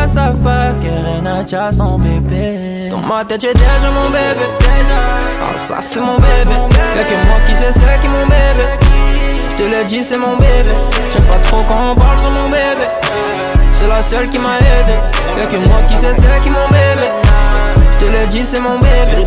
gars savent pas qu'Eren a déjà son bébé. Dans ma tête j'ai déjà mon bébé. Ah ça c'est mon bébé. Y'a que moi qui sais c'est qui mon bébé. J'te l'ai dit c'est mon bébé. J'aime pas trop quand on parle sur mon bébé. C'est la seule qui m'a aidé. Y'a que moi qui sais c'est qui mon bébé. Je te l'ai dit c'est mon bébé.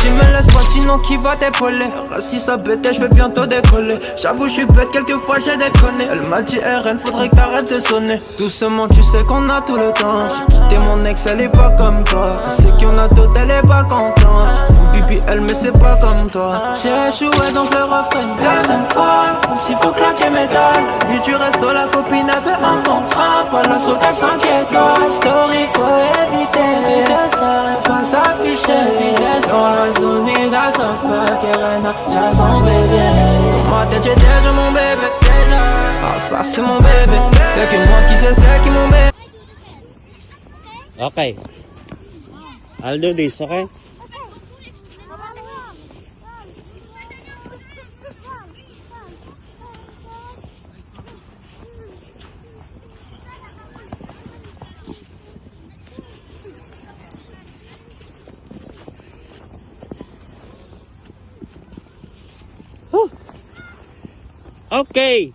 Tu me laisses pas sinon qui va t'épauler. Si ça bête je vais bientôt décoller. J'avoue je suis bête quelquefois j'ai déconné. Elle m'a dit RN faudrait que t'arrêtes de sonner. Doucement tu sais qu'on a tout le temps. J'ai quitté mon ex elle est pas comme toi. Elle sait qu'il y en a d'autres elle est pas contente. Faut pipi elle mais c'est pas comme toi. J'ai échoué donc le refrain une deuxième fois. Comme s'il faut claquer mes dalles. Lui tu restes la copine avait un contrat. Pas la saute à 5 étoiles. Story faut éviter pas s'afficher. Dans la zone les gars savent pas qu'Eren a déjà son bébé. Dans ma tête j'ai déjà mon bébé. Ah ça c'est mon bébé. Y'a que moi qui sais c'est qui mon bébé. Okay, I'll do this, okay? Okay.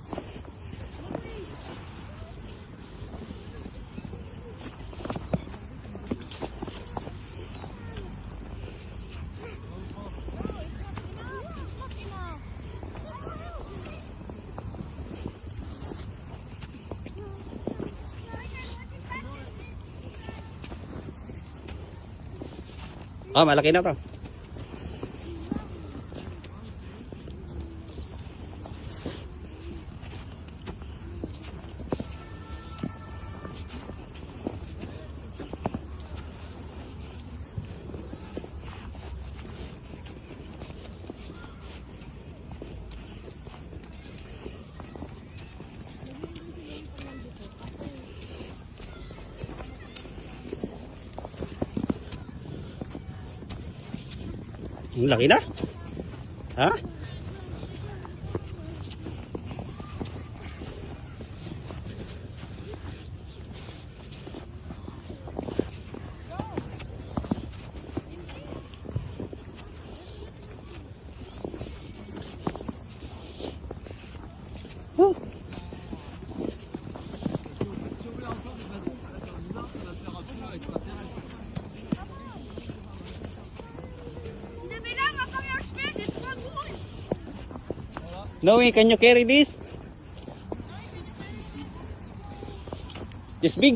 Oh, malaki na to. Laki na. Ha? Noe, can you carry this? Just big.